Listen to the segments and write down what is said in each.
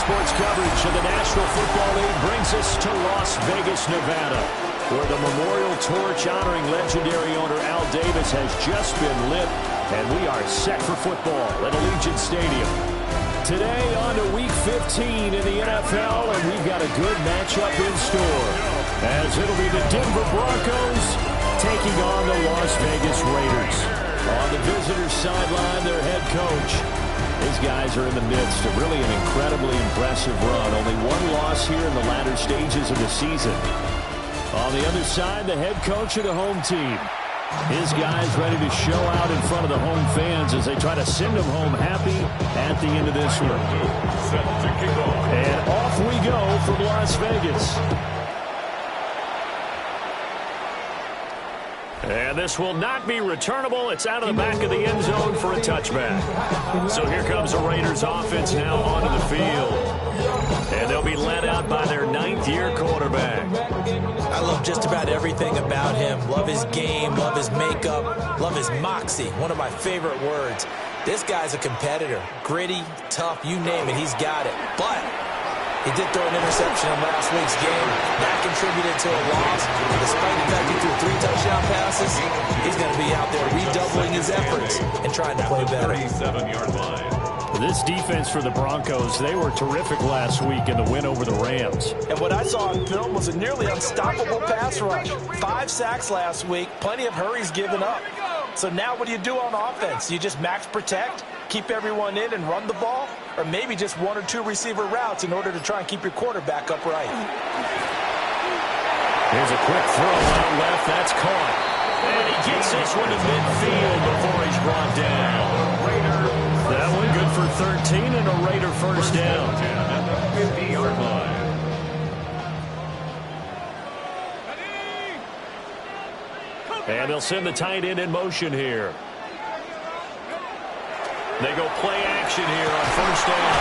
sports coverage of the National Football League brings us to Las Vegas, Nevada, where the memorial torch honoring legendary owner Al Davis has just been lit, and we are set for football at Allegiant Stadium. Today on to Week 15 in the NFL, and we've got a good matchup in store, as it'll be the Denver Broncos taking on the Las Vegas Raiders. On the visitors' sideline, their head coach. These guys are in the midst of really an incredibly impressive run. Only one loss here in the latter stages of the season. On the other side, the head coach of the home team. His guys ready to show out in front of the home fans as they try to send them home happy at the end of this one. And off we go from Las Vegas. And this will not be returnable. It's out of the back of the end zone for a touchback. So here comes the Raiders offense now onto the field. And they'll be led out by their ninth-year quarterback. I love just about everything about him. Love his game, love his makeup, love his moxie. One of my favorite words. This guy's a competitor. Gritty, tough, you name it, he's got it. But he did throw an interception in last week's game. That contributed to a loss. Despite the fact he threw 3 touchdown passes, he's going to be out there redoubling his efforts and trying to play better. 37-yard line. This defense for the Broncos, they were terrific last week in the win over the Rams. And what I saw on film was a nearly unstoppable pass rush. 5 sacks last week, plenty of hurries given up. So now what do you do on offense? You just max protect, keep everyone in and run the ball, or maybe just 1 or 2 receiver routes in order to try and keep your quarterback upright. Here's a quick throw out left. That's caught. And he gets this one to midfield before he's brought down. That one good for 13 and a Raider first down. At the 50-yard line. And they'll send the tight end in motion here. They go play action here on first down.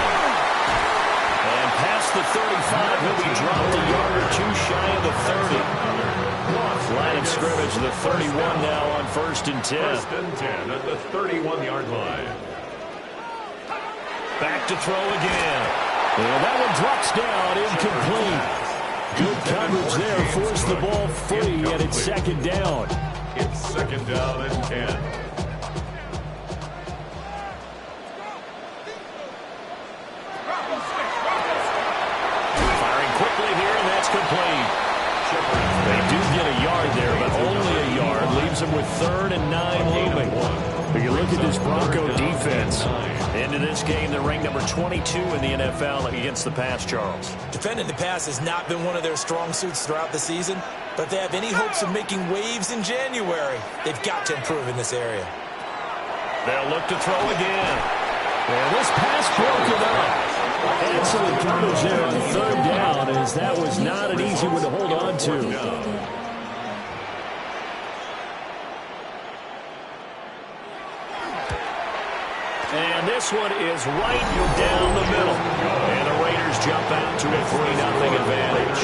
And past the 35, he'll be dropped a yard or 2 shy of the 30. Line of scrimmage, the 31 now on 1st and 10. 1st and 10 at the 31-yard line. Back to throw again. And that one drops down, incomplete. Good coverage there, forced the ball free, and it's 2nd down. It's 2nd down and 10. Firing quickly here, and that's complete. They do get a yard there, but only a yard. Leaves them with 3rd and 9 looming. But you look at this Bronco defense. Into this game, they're ranked number 22 in the NFL against the pass, Charles. Defending the pass has not been one of their strong suits throughout the season, but if they have any hopes of making waves in January, they've got to improve in this area. They'll look to throw again. And this pass broken up. Excellent coverage there on 3rd down, as that was not an easy one to hold on to. And this one is right down the middle. And the Raiders jump out to a 3-0 advantage.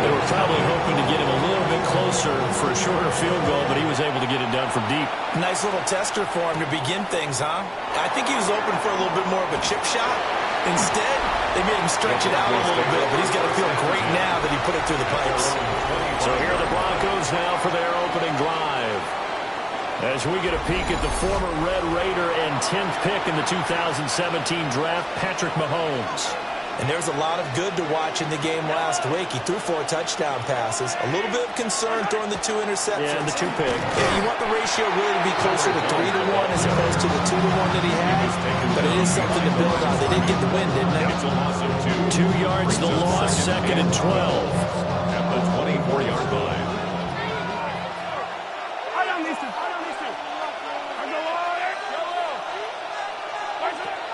They were probably hoping to get him a little bit closer for a shorter field goal, but he was able to get it done from deep. Nice little tester for him to begin things, huh? I think he was open for a little bit more of a chip shot. Instead, they made him stretch it out a little bit, but he's got to feel great now that he put it through the pipes. So here are the Broncos now for their opening drive. As we get a peek at the former Red Raider and 10th pick in the 2017 draft, Patrick Mahomes. And there's a lot of good to watch in the game last week. He threw 4 touchdown passes. A little bit of concern throwing the 2 interceptions. Yeah, and the 2 picks. Yeah, you want the ratio really to be closer to 3-1 as opposed to the 2-1 that he has. But it is something to build on. They did get the win, didn't they? 2 yards the loss, 2nd and 12. At the 24-yard line.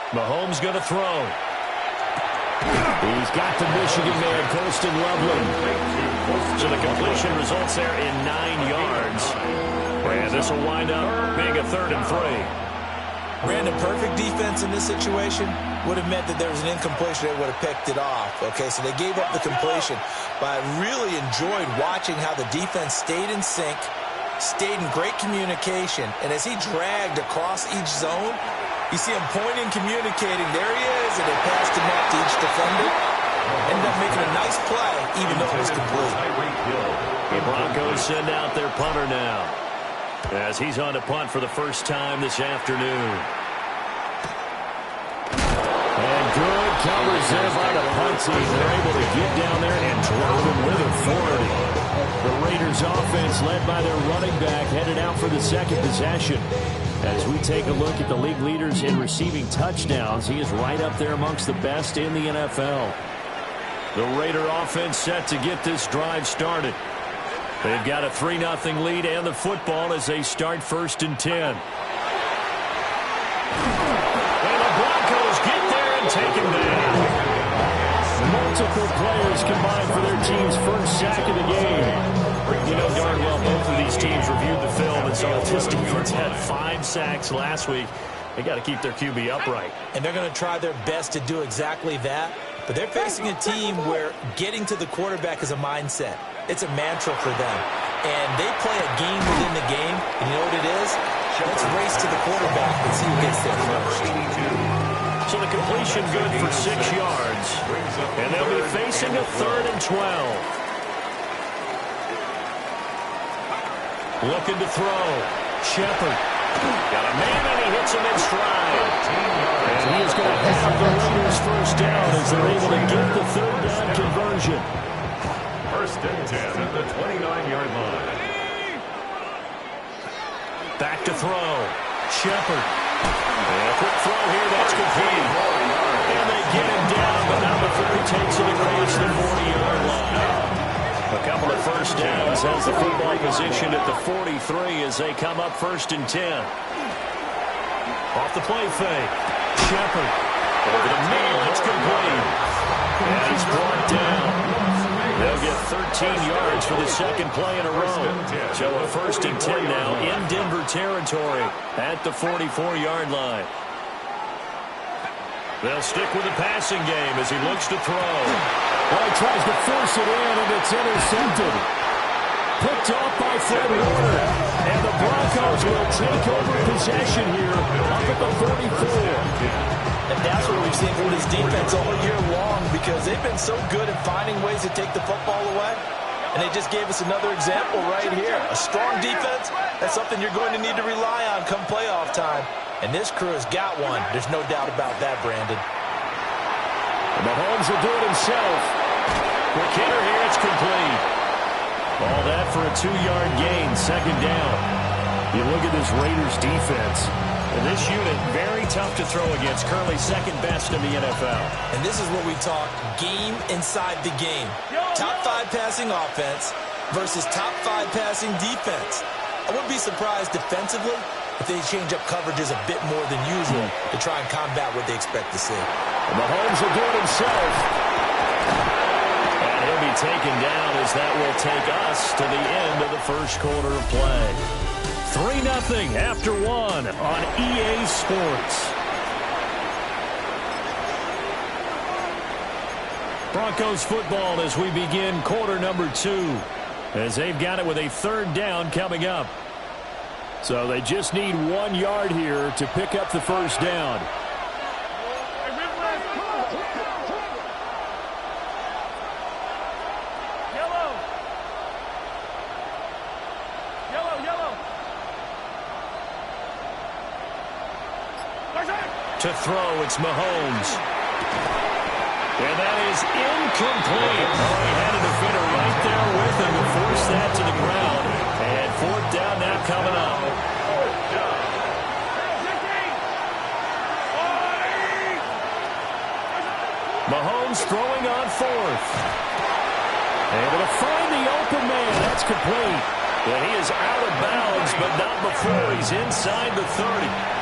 Mahomes going to throw. He's got the Michigan man, Colston Loveland. So the completion results there in 9 yards. And this will wind up being a 3rd and 3. Brandon, perfect defense in this situation would have meant that there was an incompletion. They would have picked it off. Okay, so they gave up the completion. But I really enjoyed watching how the defense stayed in sync, stayed in great communication, and as he dragged across each zone, You see him pointing, communicating. There he is, and they passed the net to each defender. Ended up making a nice play, even though it was complete. The Broncos send out their punter now, as he's on to punt for the first time this afternoon. And good covers there by the punt team. They're able to get down there and drop him with authority. The Raiders offense led by their running back headed out for the second possession. As we take a look at the league leaders in receiving touchdowns, he is right up there amongst the best in the NFL. The Raider offense set to get this drive started. They've got a 3-0 lead and the football as they start 1st and 10. And the Broncos get there and take him down. Multiple players combined for their team's first sack of the game. You know darn well both of these teams reviewed the film and saw this defense had 5 sacks last week. They got to keep their QB upright. And they're going to try their best to do exactly that. But they're facing a team where getting to the quarterback is a mindset. It's a mantra for them. And they play a game within the game. And you know what it is? Let's race to the quarterback and see who gets there first. So the completion good for 6 yards. And they'll be facing a 3rd and 12. Looking to throw. Shepard. Got a man and he hits him in stride. And he is going to have the Raiders first down as they're able to get the 3rd down conversion. 1st and 10 at the 29-yard line. Back to throw. Shepard. And a quick throw here. That's complete. And they get him down, but now before he takes it across the 40-yard line. A couple of first downs as the football positioned at the 43 as they come up 1st and 10. Off the play fake. Shepard. Over the middle. It's complete. And he's brought down. They'll get 13 yards for the second play in a row. So a 1st and 10 now in Denver territory at the 44-yard line. They'll stick with the passing game as he looks to throw. Well, he tries to force it in, and it's intercepted. Picked off by Fred Warner. And the Broncos will take over possession here up at the 44. And that's what we've seen from this defense all year long, because they've been so good at finding ways to take the football away. And they just gave us another example right here. A strong defense, that's something you're going to need to rely on come playoff time. And this crew has got one. There's no doubt about that, Brandon. And Mahomes will do it himself. Quick hitter here, it's complete. All that for a 2-yard gain, 2nd down. You look at this Raiders defense. And this unit, very tough to throw against. Currently 2nd best in the NFL. And this is what we talk game inside the game. Top 5 passing offense versus top 5 passing defense. I wouldn't be surprised defensively if they change up coverages a bit more than usual to try and combat what they expect to see. And Mahomes will do it himself. And he'll be taken down as that will take us to the end of the 1st quarter of play. 3-0 after 1 on EA Sports. Broncos football as we begin quarter number 2. As they've got it with a 3rd down coming up. So they just need 1 yard here to pick up the 1st down. To throw, it's Mahomes. And that is incomplete. Oh, he had a defender right there with him to force that to the ground. And 4th down now coming up. Mahomes throwing on 4th. Able to find the open man. That's complete. And he is out of bounds, but not before he's inside the 30.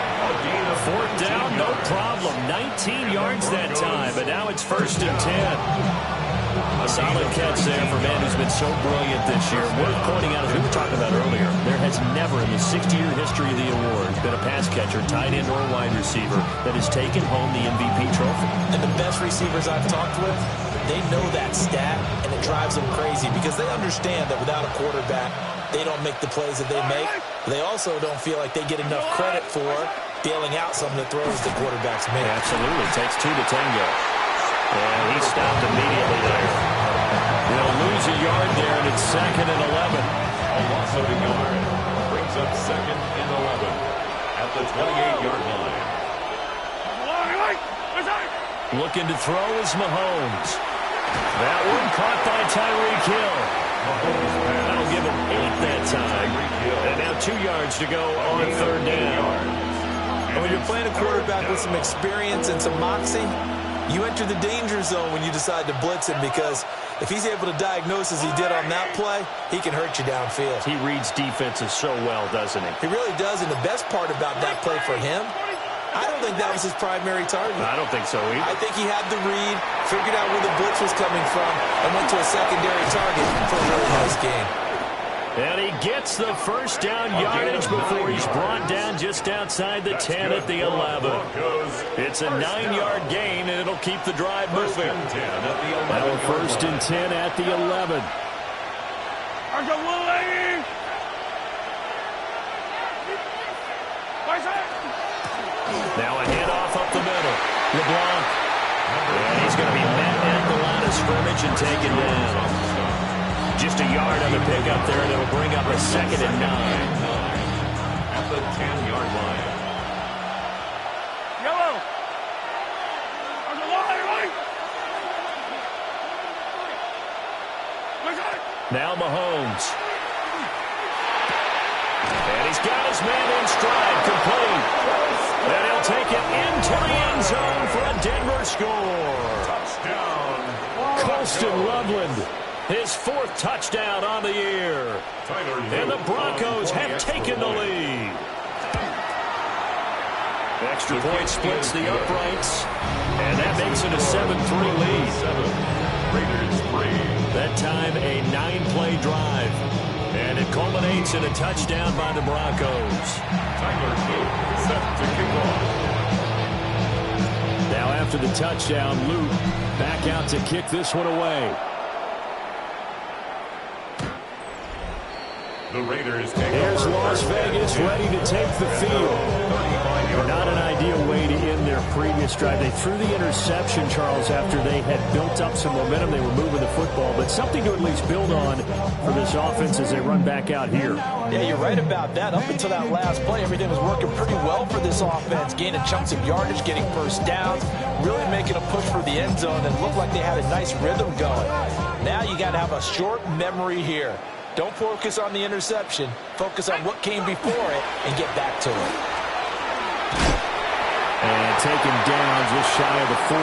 4th down, no problem. 19 yards that time, but now it's 1st and 10. A solid catch there for a man who's been so brilliant this year. Worth pointing out, as we were talking about earlier, there has never in the 60-year history of the awards been a pass catcher, tight end, or wide receiver that has taken home the MVP trophy. And the best receivers I've talked with, they know that stat, and it drives them crazy because they understand that without a quarterback, they don't make the plays that they make. They also don't feel like they get enough credit for bailing out some of the throws the quarterbacks make. Absolutely. Takes two to tango. And he stopped immediately there. They'll lose a yard there, and it's 2nd and 11. A loss of a yard brings up 2nd and 11 at the 28-yard line. Looking to throw is Mahomes. That one caught by Tyreek Hill. That'll give him 8 that time. And now 2 yards to go on 3rd down. And when you're playing a quarterback with some experience and some moxie, you enter the danger zone when you decide to blitz him, because if he's able to diagnose as he did on that play, he can hurt you downfield. He reads defenses so well, doesn't he? He really does, and the best part about that play for him, I don't think that was his primary target. I don't think so either. I think he had the read, figured out where the blitz was coming from, and went to a secondary target for a really nice game. And he gets the first down yardage before he's brought down just outside the 10 at the 11. It's a 9-yard gain, and it'll keep the drive moving. Now 1st and 10 at the 11. Now a handoff up the middle. LeBlanc. And he's going to be met at the line of scrimmage and taken down. Just a yard on the pickup there, and it'll bring up a 2nd and 9. At the 10-yard line. Now Mahomes. And he's got his man in stride, complete. And he'll take it into the end zone for a Denver score. Touchdown. Colston Loveland, his 4th touchdown on the year. And the Broncos have taken the lead. Extra point splits the uprights. And that makes it a 7-3 lead. 7. Raiders 3. That time a 9-play drive. And it culminates in a touchdown by the Broncos. Tyler Luke set to kick off. Now after the touchdown, Luke back out to kick this one away. The Raiders take Here's over. Las Vegas ready to take the field. Not an ideal way to end their previous drive. They threw the interception, Charles, after they had built up some momentum. They were moving the football, but something to at least build on for this offense as they run back out here. Yeah, you're right about that. Up until that last play, everything was working pretty well for this offense, gaining chunks of yardage, getting first downs, really making a push for the end zone, and looked like they had a nice rhythm going. Now you got to have a short memory here. Don't focus on the interception. Focus on what came before it and get back to it. And taken down just shy of the 40.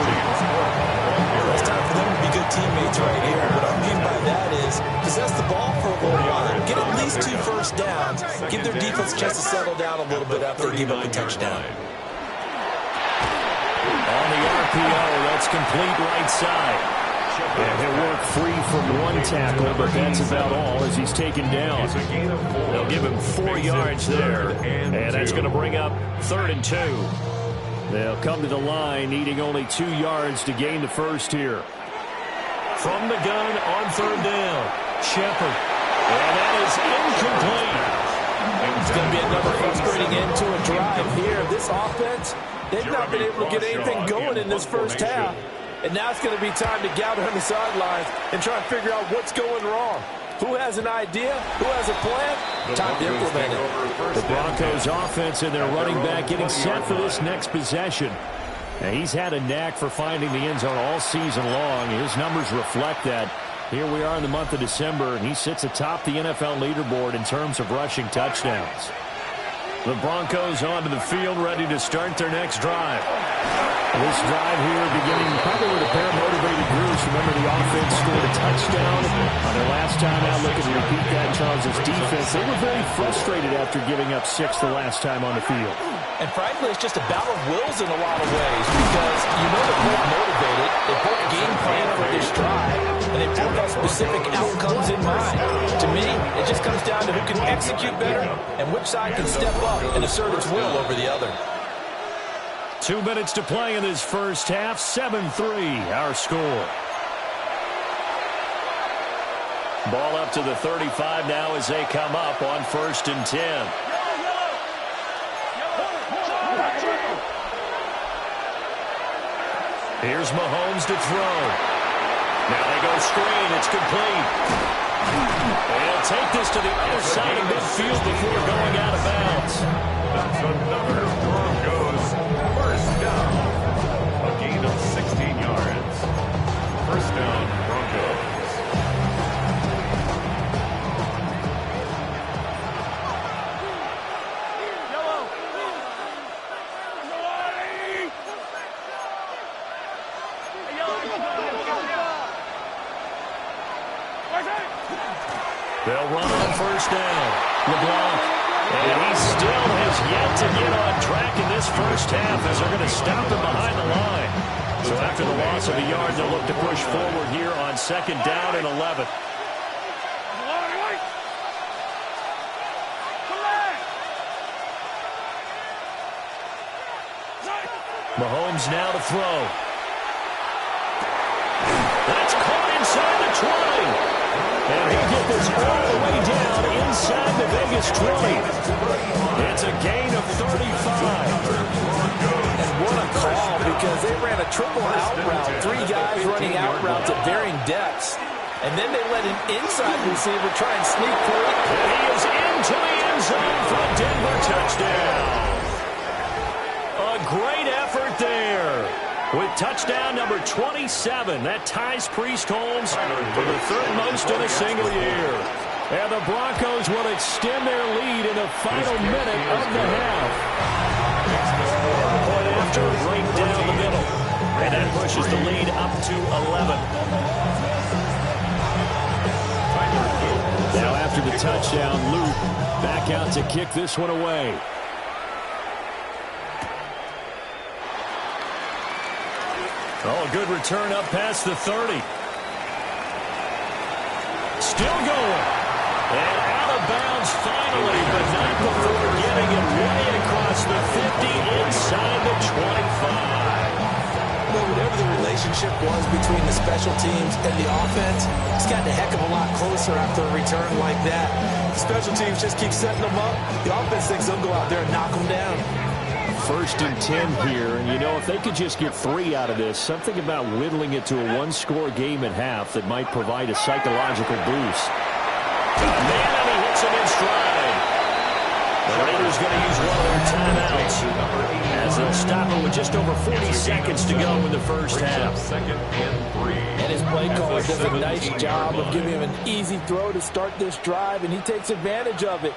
It's time for them to be good teammates right here. What I mean by that is possess the ball for a little while. Get at least 2 first downs. Give their defense a chance to settle down a little bit after they give up a touchdown. On the RPO, that's complete right side. And he'll work free from one tackle, but that's about all as he's taken down. They'll give him 4 yards there, and that's going to bring up 3rd and 2. They'll come to the line, needing only 2 yards to gain the first here. From the gun on 3rd down, Shepard. And that is incomplete. It's going to be another frustrating end to a drive here. This offense, they've not been able to get anything going in this first half. And now it's going to be time to gather on the sidelines and try and figure out what's going wrong. Who has an idea? Who has a plan? Time to implement it. The Broncos offense and their running back getting set for this next possession. Now, he's had a knack for finding the end zone all season long. His numbers reflect that. Here we are in the month of December, and he sits atop the NFL leaderboard in terms of rushing touchdowns. The Broncos onto the field, ready to start their next drive. This drive here beginning probably with a pair of motivated groups. Remember, the offense scored a touchdown on their last time out. Looking to repeat that, Charles' defense. They were very frustrated after giving up 6 the last time on the field. And frankly, it's just a battle of wills in a lot of ways, because you know they're both motivated, they both game plan for this drive, and they both have specific outcomes in mind. To me, it just comes down to who can execute better and which side can step up and assert its will over the other. 2 minutes to play in this first half. 7-3, our score. Ball up to the 35 now as they come up on 1st and 10. Here's Mahomes to throw. Now they go screen. It's complete. They'll take this to the other side of midfield before going out of bounds. That's another Broncos first down. A gain of 16 yards. First down, Broncos. They'll run on first down. LeBlanc. And he still has yet to get on track in this first half as they're going to stop him behind the line. So after the loss of a yard, they'll look to push forward here on second down and 11. Mahomes now to throw. That's caught inside the 20. And he'll get this all the way down inside the Vegas 20. It's a gain of 35. And what a call, because they ran a triple out route. 3 guys running out routes at varying depths. And then they let an inside receiver try and sneak through it. And he is into the end zone for a Denver touchdown. A great effort there. With touchdown number 27, that ties Priest-Holmes for the 3rd most in a single year. And the Broncos will extend their lead in the final minute of the half. Point after, right down the middle. And that pushes the lead up to 11. Now after the touchdown, Luke back out to kick this one away. Oh, a good return up past the 30. Still going. And out of bounds finally, but not before getting it way across the 50 inside the 25. Well, whatever the relationship was between the special teams and the offense, it's gotten a heck of a lot closer after a return like that. The special teams just keep setting them up. The offense thinks they'll go out there and knock them down. 1st and 10 here, and you know, if they could just get 3 out of this, something about whittling it to a 1-score game at half that might provide a psychological boost. Man, and he hits him in stride. The Raiders going to use one of their timeouts as they'll stop it with just over 40 seconds to go in the first half. Second and 3. And his play caller does a nice job of giving him an easy throw to start this drive, and he takes advantage of it.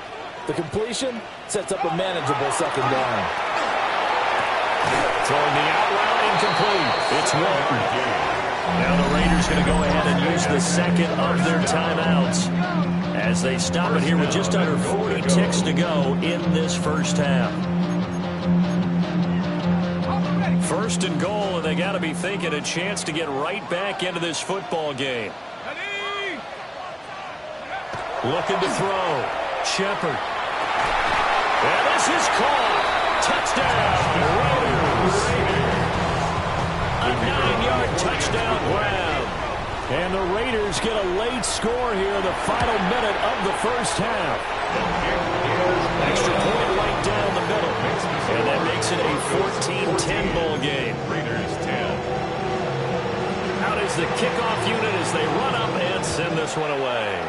The completion sets up a manageable second down. Throwing the out route incomplete. It's Walker. Now the Raiders going to go ahead and use the second of their timeouts as they stop it here with just under 40 ticks to go in this first half. 1st and goal, and they got to be thinking a chance to get right back into this football game. Looking to throw. Shepard. And this is caught. Touchdown, Raiders. A 9-yard touchdown grab. And the Raiders get a late score here in the final minute of the first half. Extra point right down the middle. And that makes it a 14-10 ball game. Raiders 10. Out is the kickoff unit as they run up and send this one away.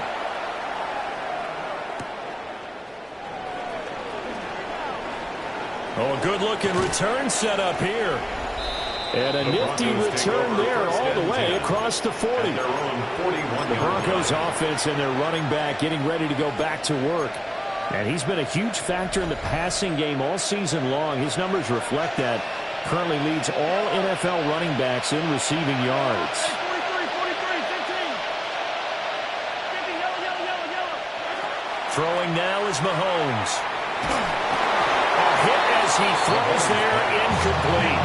Oh, a good-looking return set up here. And a nifty return there all the way across the 40. The Broncos offense and their running back getting ready to go back to work. And he's been a huge factor in the passing game all season long. His numbers reflect that. Currently leads all NFL running backs in receiving yards. Throwing now is Mahomes. Hit as he throws there, incomplete.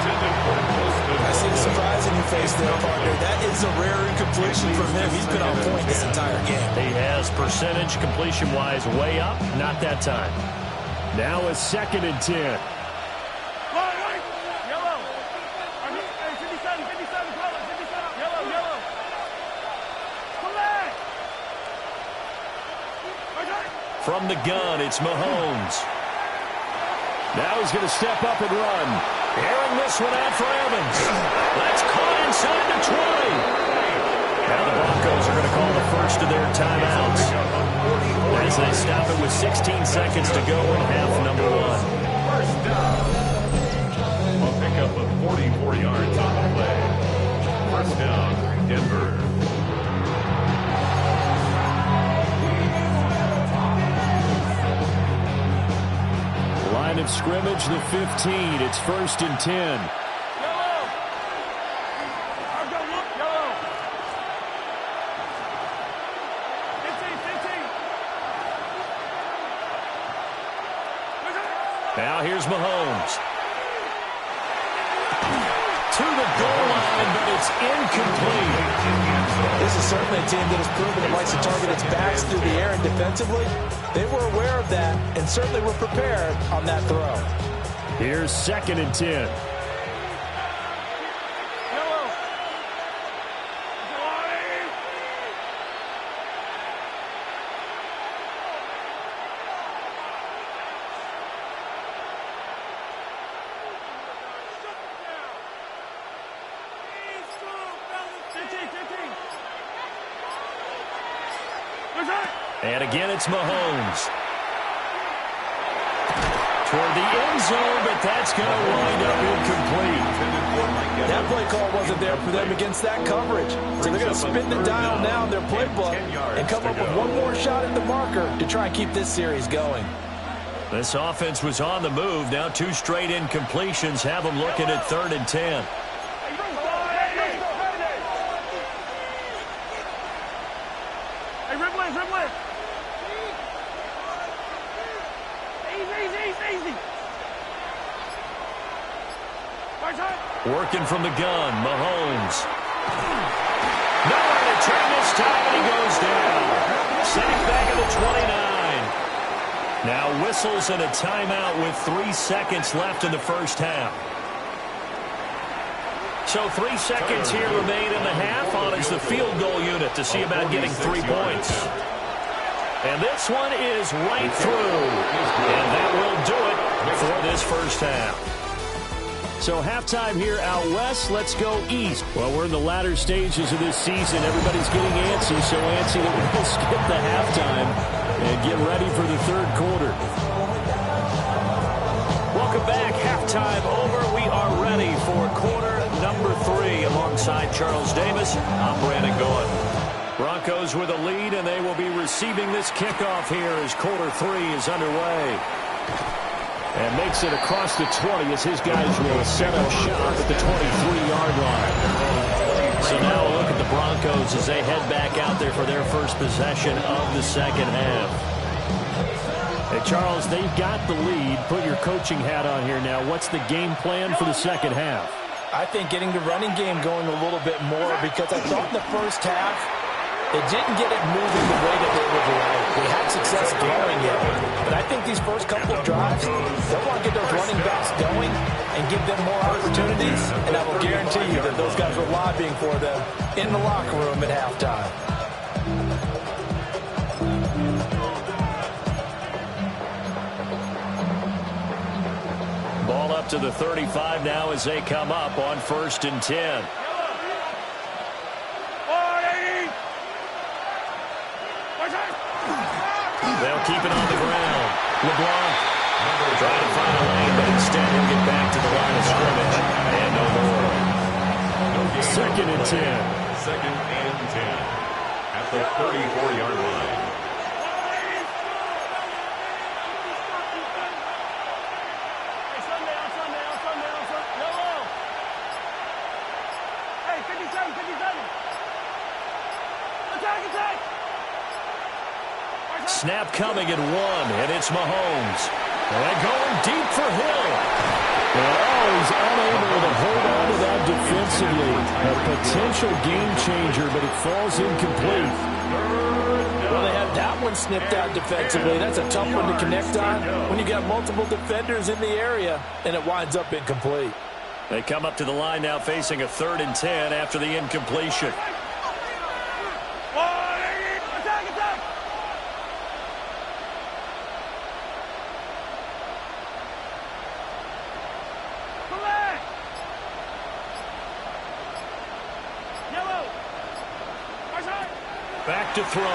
I see the surprise in your face there, partner. That is a rare incompletion from him. He's been on point this entire game. He has percentage completion-wise way up, not that time. Now a 2nd and 10. From the gun, it's Mahomes. Now he's going to step up and run. Airing this one out for Evans. That's caught inside the 20. Now the Broncos are going to call the first of their timeouts as they stop it with 16 seconds to go in half number one. First down. We'll pick up the 44 yards on the play. First down, Denver. Line of scrimmage, the 15. It's 1st and 10. Now here's Mahomes. To the goal line, but it's incomplete. This is certainly a team that has proven it likes to target its backs through the air and defensively. They were aware of that and certainly were prepared on that throw. Here's 2nd and 10. And again, it's Mahomes. Toward the end zone, but that's going to wind up incomplete. That play call wasn't there for them against that coverage. So they're going to spin the dial now in their playbook and come up with one more shot at the marker to try and keep this series going. This offense was on the move. Now 2 straight incompletions have them looking at 3rd and 10. Working from the gun, Mahomes. Nowhere to turn this time, and he goes down. Sacked back at the 29. Now whistles and a timeout with 3 seconds left in the first half. So 3 seconds here remain in the half on as the field goal unit to see about getting 3 points. And this one is right through. And that will do it for this first half. So halftime here out west. Let's go east. Well, we're in the latter stages of this season. Everybody's getting antsy, so antsy that we'll skip the halftime and get ready for the third quarter. Welcome back. Halftime over. We are ready for quarter number 3 alongside Charles Davis. I'm Brandon Goen. Broncos with a lead, and they will be receiving this kickoff here as quarter 3 is underway. And makes it across the 20 as his guys will set up shop at the 23-yard line. So now a look at the Broncos as they head back out there for their first possession of the second half. Hey, Charles, they've got the lead. Put your coaching hat on here now. What's the game plan for the second half? I think getting the running game going a little bit more because I thought in the first half they didn't get it moving the way that they would like. They had success throwing it. But I think these first couple of drives, they'll want to get those running backs going and give them more opportunities. And I will guarantee you that those guys were lobbying for them in the locker room at halftime. Ball up to the 35 now as they come up on 1st and 10. They'll keep it on the ground. LeBlanc trying to find a lane, but instead he'll get back to the line of scrimmage. And no more. 2nd and 10. 2nd and 10 at the 34-yard line. Snap coming at 1, and it's Mahomes. And going deep for Hill. Oh, he's unable to hold on to that defensively. A potential game changer, but it falls incomplete. Well, they had that one snipped out defensively. That's a tough one to connect on when you got multiple defenders in the area, and it winds up incomplete. They come up to the line now facing a 3rd and 10 after the incompletion. back to throw.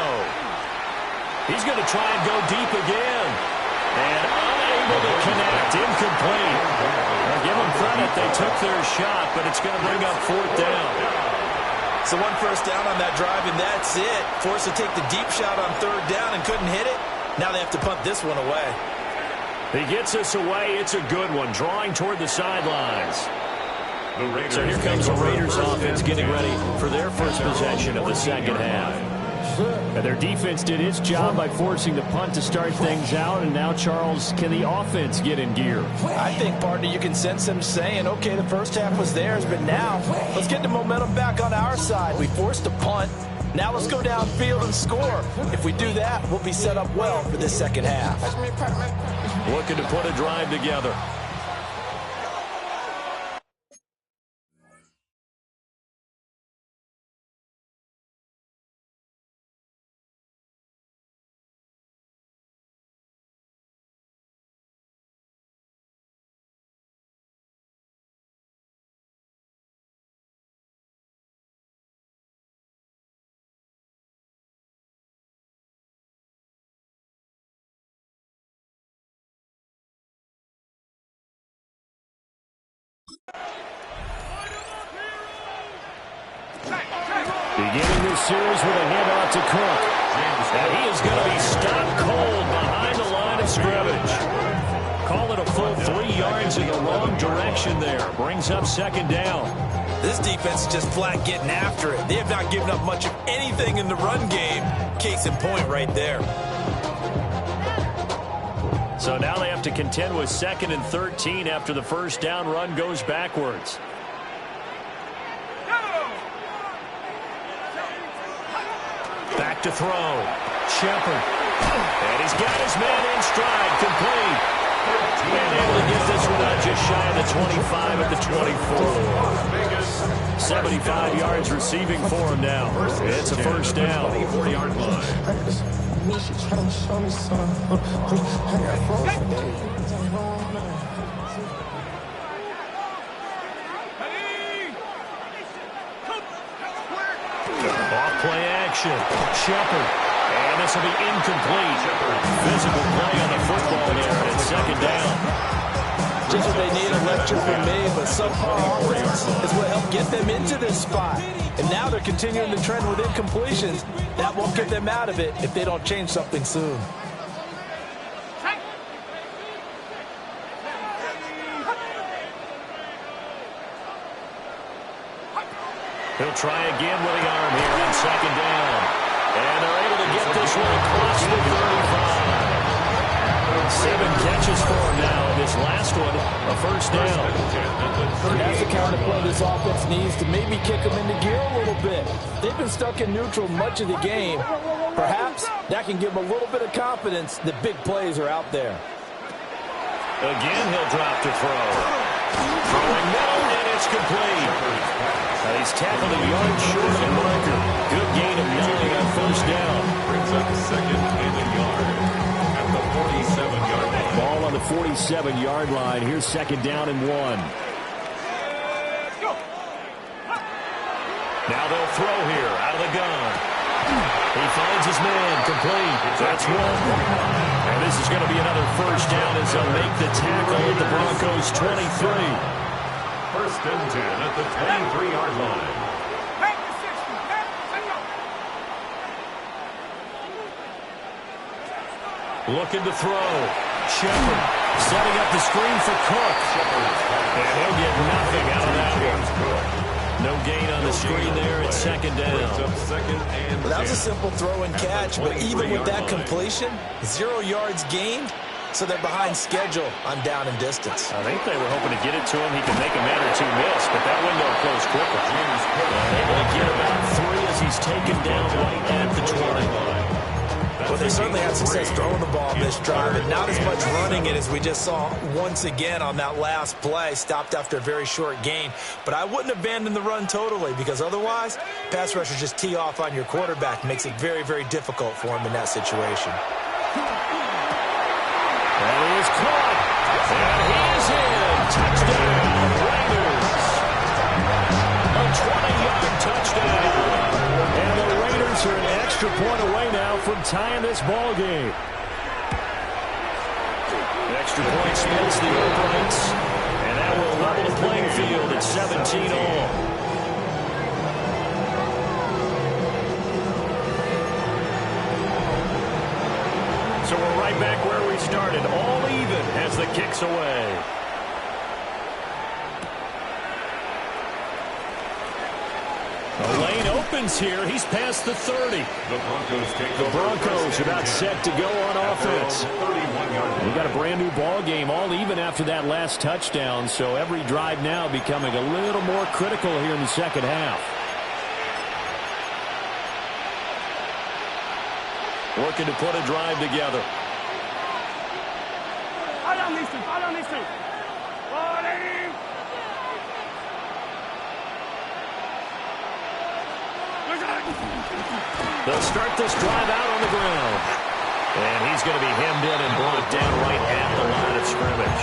He's going to try and go deep again. And unable to connect. Incomplete. Well, give them credit. They took their shot, but it's going to bring up 4th down. So 1 first down on that drive, and that's it. Forced to take the deep shot on 3rd down and couldn't hit it. Now they have to punt this one away. He gets us away. It's a good one. Drawing toward the sidelines. So here comes the Raiders offense getting ready for their first possession of the second half. And their defense did its job by forcing the punt to start things out. And now, Charles, can the offense get in gear? I think, partner, you can sense them saying, okay, the first half was theirs, but now let's get the momentum back on our side. We forced a punt. Now let's go downfield and score. If we do that, we'll be set up well for this second half. Looking to put a drive together. Beginning this series with a handoff to Cook. And he is going to be stopped cold behind the line of scrimmage. Call it a full 3 yards in the wrong direction there. Brings up 2nd down. This defense is just flat getting after it. They have not given up much of anything in the run game. Case in point right there. So now they have to contend with 2nd and 13 after the first down run goes backwards. Back to throw. Shepard. And he's got his man in stride. Complete. And able to get this one out just shy of the 25 at the 24. 75 yards receiving for him now. It's a first down. 4-yard line. Play action. Shepard. And this will be incomplete. Physical play on the football there, and it's 2nd down. Just what they need, a lecture from me, but subpar offense is what helped get them into this spot. And now they're continuing the trend with incompletions. That won't get them out of it if they don't change something soon. He'll try again with the arm here on 2nd down. And they're able to get this one across the 35. 7 catches for him now. And this last one, a first down. And that's the kind of play this offense needs to maybe kick them into gear a little bit. They've been stuck in neutral much of the game. Perhaps that can give them a little bit of confidence that big plays are out there. Again, he'll drop to throw. Throwing middle, and it's complete. He's tackled a yard short of the marker. Good gain of 9 on first down. Brings up 2nd and a yard at the 47-yard line. Ball on the 47-yard line. Here's 2nd down and 1. Now they'll throw here out of the gun. He finds his man. Complete. That's 1. And this is going to be another first down as they'll make the tackle at the Broncos' 23. First and 10 at the 23-yard line. Looking to throw. Shepard setting up the screen for Cook. And he'll get nothing out of that one. No gain on the screen there. It's 2nd down. Well, that was a simple throw and catch, but even with that completion, 0 yards gained. So they're behind schedule on down and distance. I think they were hoping to get it to him. He could make a man or 2 miss, but that window closed quickly. Able to get about 3 as he's taken down right at the 20. Well, they certainly had success throwing the ball this drive, and not as much running it as we just saw once again on that last play. Stopped after a very short gain. But I wouldn't abandon the run totally, because otherwise, pass rushers just tee off on your quarterback. Makes it very, very difficult for him in that situation. And he is caught. And he's in. Touchdown, Raiders. A 20-yard touchdown. And the Raiders Broncos are an extra point away now from tying this ball game. Extra point splits the uprights, and that will level the playing field at 17 all. So we're right back where we started, all even as the kick's away. The lane opens here. He's past the 30. The Broncos about set to go on offense. We got a brand new ball game, all even after that last touchdown. So every drive now becoming a little more critical here in the second half. Working to put a drive together. They'll start this drive out on the ground. And he's going to be hemmed in and brought down right at the line of scrimmage.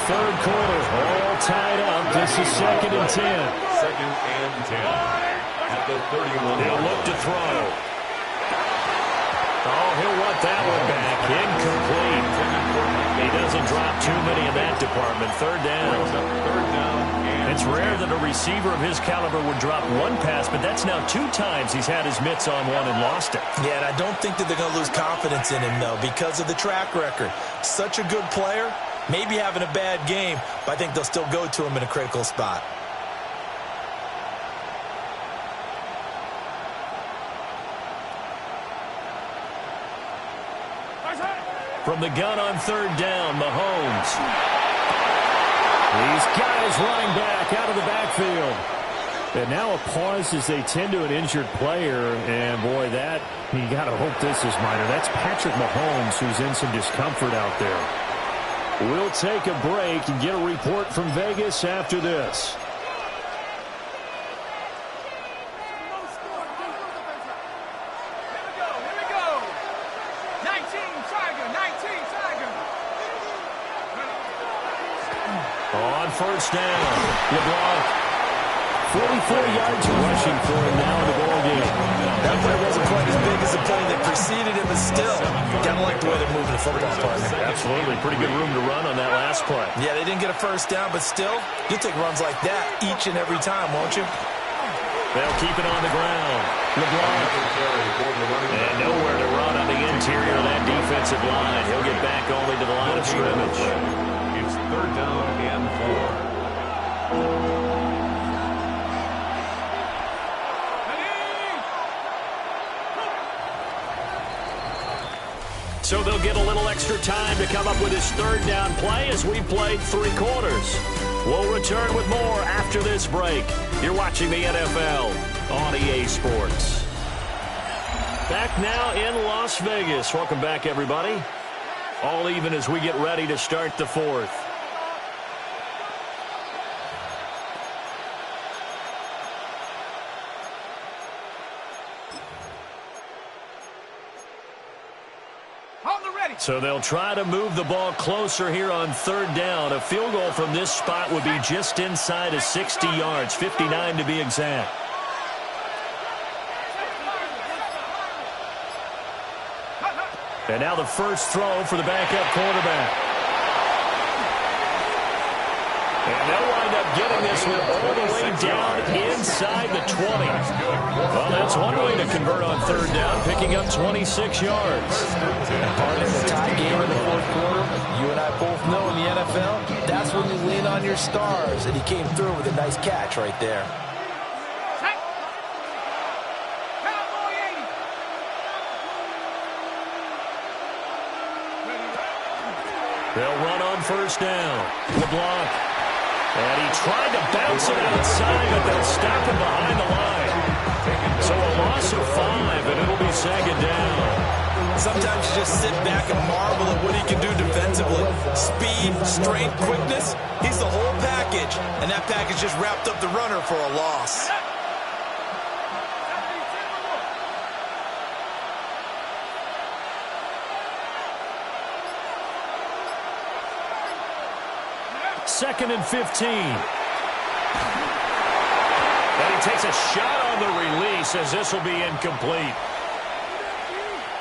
Third quarter, all tied up. This is 2nd and 10. 2nd and 10. At the 31. He'll look to throw. Oh, he'll want that one back. Incomplete. He doesn't drop too many in that department. Third down. It's rare that a receiver of his caliber would drop one pass, but that's now 2 times he's had his mitts on one and lost it. Yeah, and I don't think that they're going to lose confidence in him, though, because of the track record. Such a good player, maybe having a bad game, but I think they'll still go to him in a critical spot. From the gun on third down, Mahomes. These guys running back out of the backfield. And now a pause as they tend to an injured player. And, boy, that, you got to hope this is minor. That's Patrick Mahomes who's in some discomfort out there. We'll take a break and get a report from Vegas after this. First down. LeBlanc. 44 yards rushing for him now in the ball game. That play wasn't quite as big as the play that preceded him, but still, gotta like the way they're moving the football, partner. Absolutely. Pretty good room to run on that last play. Yeah, they didn't get a first down, but still, you'll take runs like that each and every time, won't you? They'll keep it on the ground. LeBlanc. And nowhere to run on the interior of that defensive line. He'll get back only to the line of scrimmage. It's 3rd down and 4. So they'll get a little extra time to come up with his 3rd down play as we played 3 quarters. We'll return with more after this break. You're watching the NFL on EA Sports. Back now in Las Vegas. Welcome back, everybody. All even as we get ready to start the 4th. So they'll try to move the ball closer here on 3rd down. A field goal from this spot would be just inside of 60 yards, 59 to be exact. And now the first throw for the backup quarterback. And they'll wind up getting this one all the way down inside the 20. Well, that's one way to convert on 3rd down, picking up 26 yards. Part of the tie game in the 4th quarter, you and I both know in the NFL, that's when you lean on your stars, and he came through with a nice catch right there. They'll run on 1st down. LeBlanc. And he tried to bounce it outside, but they'll stop him behind the line. So a loss of 5, and it'll be 2nd down. Sometimes you just sit back and marvel at what he can do defensively. Speed, strength, quickness, he's the whole package. And that package just wrapped up the runner for a loss. Second and 15. And he takes a shot on And the release, as this will be incomplete.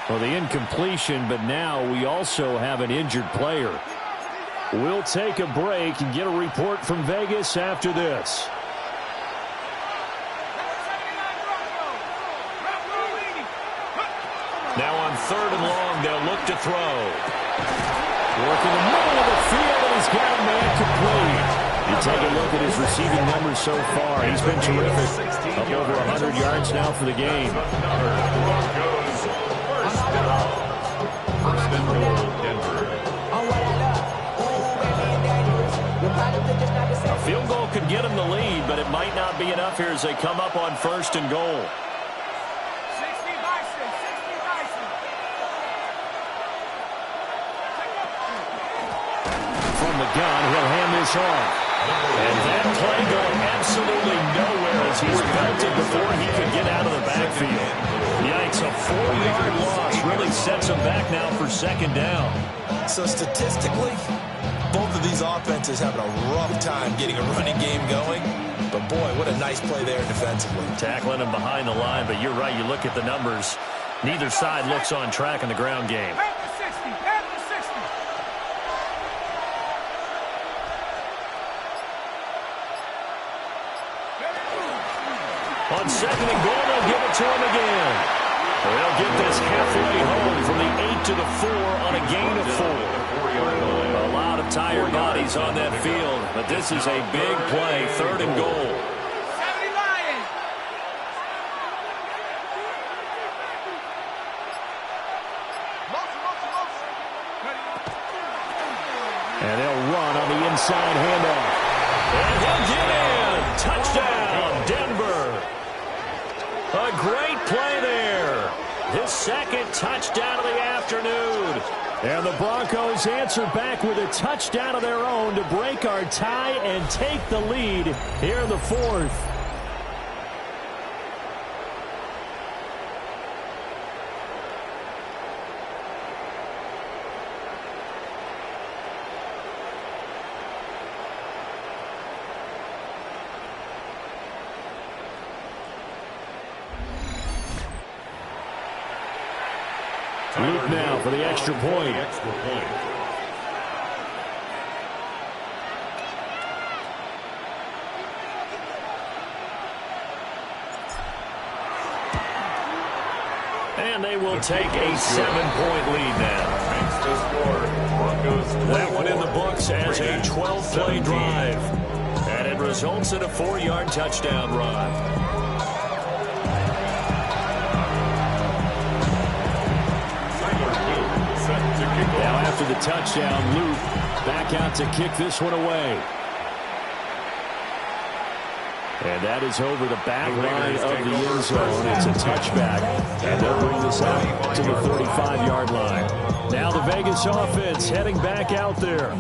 Well, the incompletion, but now we also have an injured player. We'll take a break and get a report from Vegas after this. Now on 3rd and long, they'll look to throw. Working the middle of the field, and he's got a man complete. You take a look at his receiving numbers so far. He's been terrific. Up over 100 yards now for the game. First and goal, Denver. A field goal could get him the lead, but it might not be enough here as they come up on 1st and goal. From the gun, he'll hand this off. And that play going absolutely nowhere as he's belted before he could get out of the backfield. Yikes, a 4-yard loss really sets him back now for 2nd down. So statistically, both of these offenses having a rough time getting a running game going. But boy, what a nice play there defensively. Tackling him behind the line, but you're right, you look at the numbers. Neither side looks on track in the ground game. On 2nd and goal, they'll give it to him again. They'll get this halfway home from the 8 to the 4 on a gain of 4. A lot of tired bodies on that field, but this is a big play, 3rd and goal. And they'll run on the inside handoff. And he'll get in. Touchdown, Denver. A great play there. His 2nd touchdown of the afternoon. And the Broncos answer back with a touchdown of their own to break our tie and take the lead here in the 4th. Luke now for the extra point. And they will take a 7-point lead now. That one in the books as a 12-play drive. And it results in a 4-yard touchdown run. Now after the touchdown, Luke back out to kick this one away. And that is over the back line of the end zone. It's a touchback. And they'll bring this out to the 35-yard line. Now the Vegas offense heading back out there.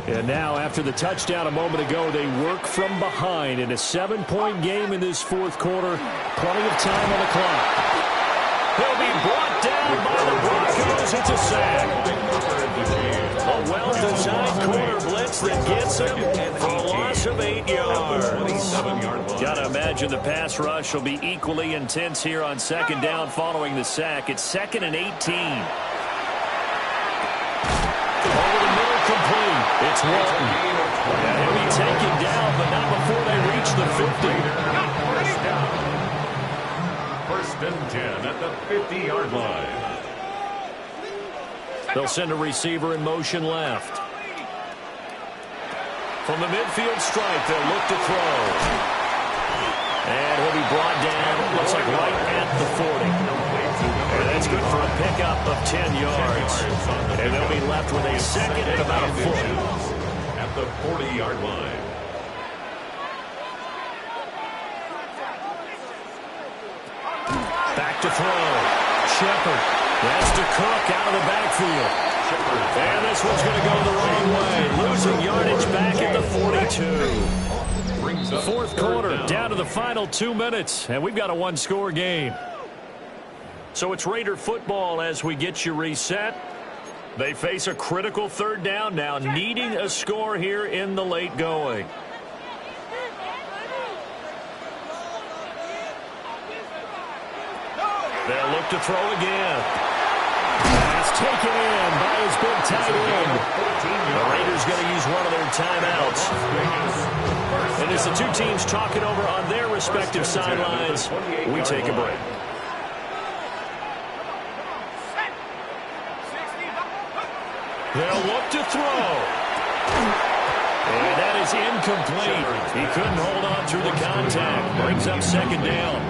And now after the touchdown a moment ago, they work from behind in a 7-point game in this 4th quarter. Plenty of time on the clock. He'll be brought down by the Broncos. It's a sack. A well-designed corner blitz that gets him for a loss of 8 yards. Got to imagine the pass rush will be equally intense here on 2nd down following the sack. It's 2nd and 18. Over the middle, complete. It's Walton. And he'll be taken down, but not before they reach the 50. 1st and 10 at the 50-yard line. They'll send a receiver in motion left. From the midfield stripe, they'll look to throw. And he'll be brought down, looks like right at the 40. And that's good for a pickup of 10 yards. And they'll be left with a 2nd and about a foot. At the 40-yard line. Back to throw. Shepard. That's to Cook out of the backfield. And this one's going to go the wrong way. Losing yardage back at the 42. 4th quarter, down to the final 2 minutes. And we've got a 1-score game. So it's Raider football as we get you reset. They face a critical 3rd down now, needing a score here in the late going. They'll look to throw again. Pass taken in by his big tight end. The Raiders going to use one of their timeouts. And as the two teams talking over on their respective sidelines, we take a break. They'll look to throw. And that is incomplete. He couldn't hold on through the contact. Brings up second down.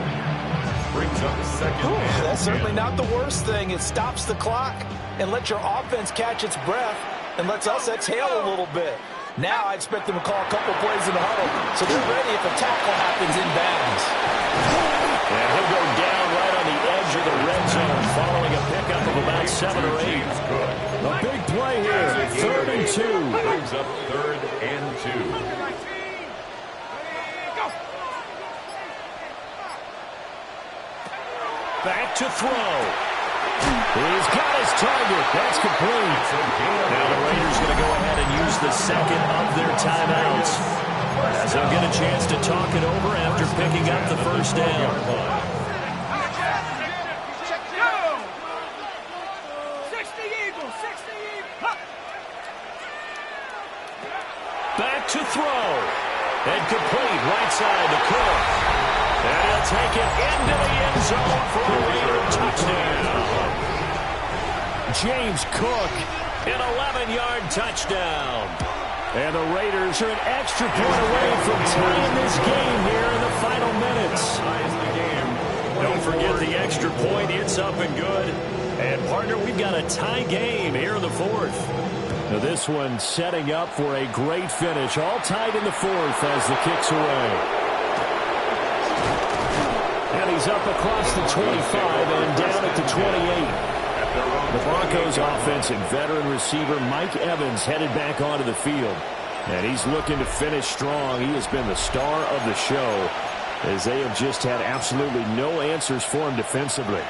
That's certainly not the worst thing. It stops the clock and lets your offense catch its breath and lets us exhale a little bit. Now I expect them to call a couple plays in the huddle, so they're ready if a tackle happens in bounds. And he'll go down right on the edge of the red zone following a pickup of about 7 or 8. A big play here. 3rd and 2. Brings up 3rd and 2. Back to throw. He's got his target. That's complete. Now the Raiders going to go ahead and use the second of their timeouts, as they'll get a chance to talk it over after picking up the first down. Back to throw. And complete right side to Cook. And he'll take it into the end zone for a Raider touchdown. James Cook, an 11-yard touchdown. And the Raiders are an extra point away from tying this game here in the final minutes. Don't forget the extra point. It's up and good. And, partner, we've got a tie game here in the 4th. Now this one setting up for a great finish. All tied in the 4th as the kick's away. And he's up across the 25 and down at the 28. The Broncos offense and veteran receiver Mike Evans headed back onto the field. And he's looking to finish strong. He has been the star of the show, as they have just had absolutely no answers for him defensively.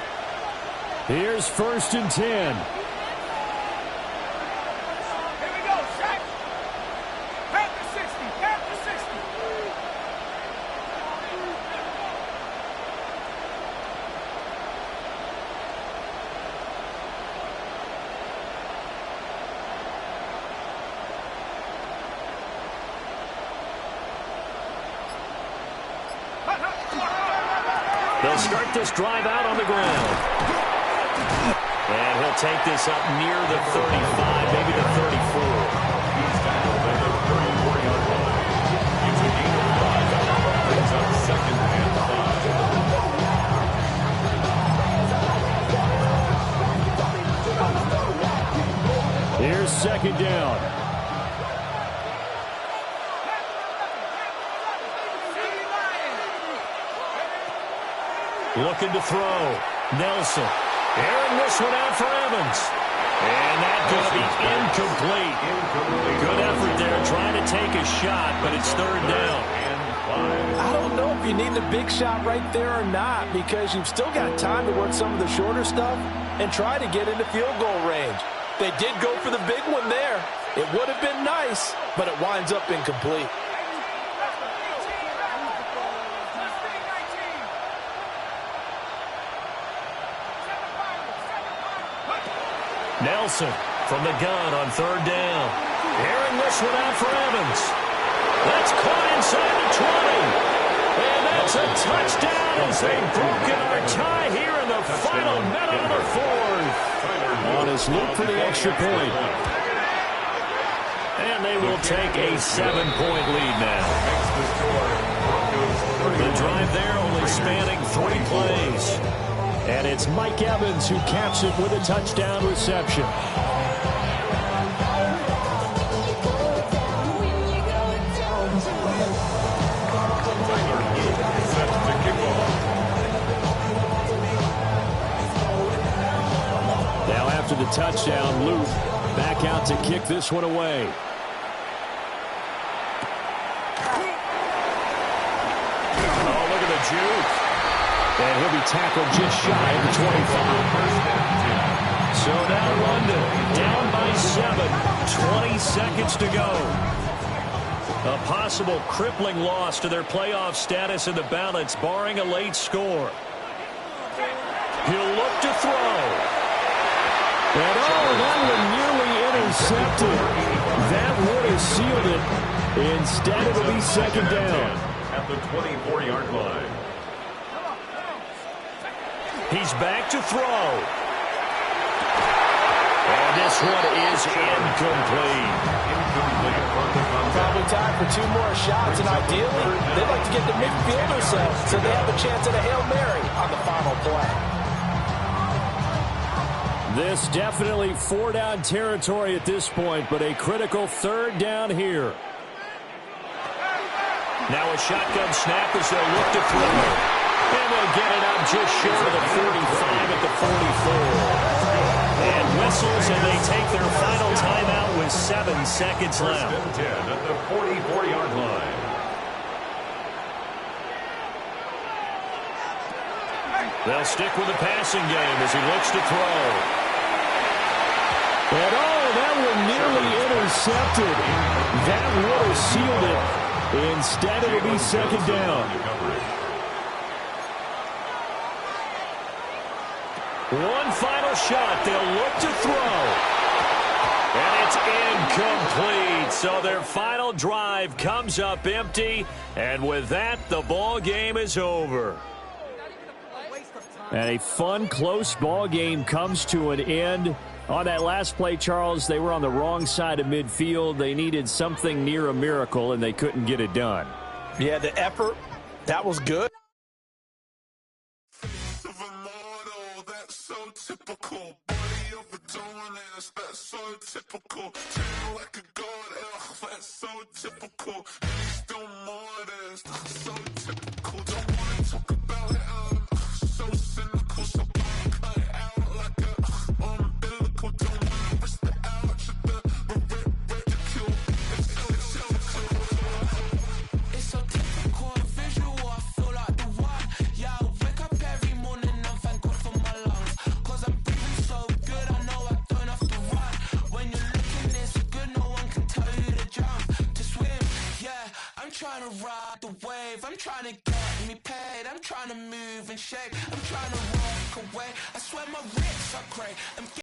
Here's 1st and 10. They'll start this drive out on the ground. And he'll take this up near the 35, maybe the 34. He's tackled at the 34-yard line. It's a gain of 5. Brings up 2nd and 5. Here's 2nd down. Looking to throw. Nelson. Airing this one out for Evans. And that's going to be incomplete. Good effort there trying to take a shot, but it's 3rd down. I don't know if you need the big shot right there or not, because you've still got time to work some of the shorter stuff and try to get into field goal range. They did go for the big one there. It would have been nice, but it winds up incomplete. Nelson from the gun on 3rd down. Airing this one out for Evans. That's caught inside the 20. And that's a touchdown as they've broken our tie here in the final minute of the 4th. On his loop for the extra point. And they will take a 7-point lead now. The drive there only spanning 3 plays. And it's Mike Evans who caps it with a touchdown reception. Now after the touchdown, Luke back out to kick this one away. Oh, look at the juke. And he'll be tackled just shy of the 25. So now London down by 7. 20 seconds to go. A possible crippling loss to their playoff status in the balance, barring a late score. He'll look to throw. And that one nearly intercepted. That would have sealed it. Instead, it'll be second down. At the 24-yard line. He's back to throw. And this one is incomplete. Probably time for 2 more shots, and ideally, they'd like to get the midfield or so they have a chance at a Hail Mary on the final play. This definitely 4-down territory at this point, but a critical 3rd down here. Now a shotgun snap as they'll look to throw. And they'll get it up just short of the 45 at the 44. And whistles, and they take their final timeout with 7 seconds left. First and 10 at the 44-yard line. They'll stick with the passing game as he looks to throw. And that one nearly intercepted. That would have sealed it. Instead, it'll be second down. One final shot. They'll look to throw. And it's incomplete. So their final drive comes up empty. And with that, the ball game is over. And a fun, close ball game comes to an end. On that last play, Charles, they were on the wrong side of midfield. They needed something near a miracle, and they couldn't get it done. Yeah, the effort, that was good. Typical body of a donut, that's so typical. Turn like a god, that's so typical. Still more this, so typical. Don't wanna talk about it, so cynical. So cut it out like a umbilical. Don't wanna risk the ouch of the ridicule. It's so typical and visual. I feel like the one. Yeah, I wake up every morning and thank God for my lungs. Trying to ride the wave, I'm trying to get me paid, I'm trying to move and shake, I'm trying to walk away, I swear my wrists are great, I'm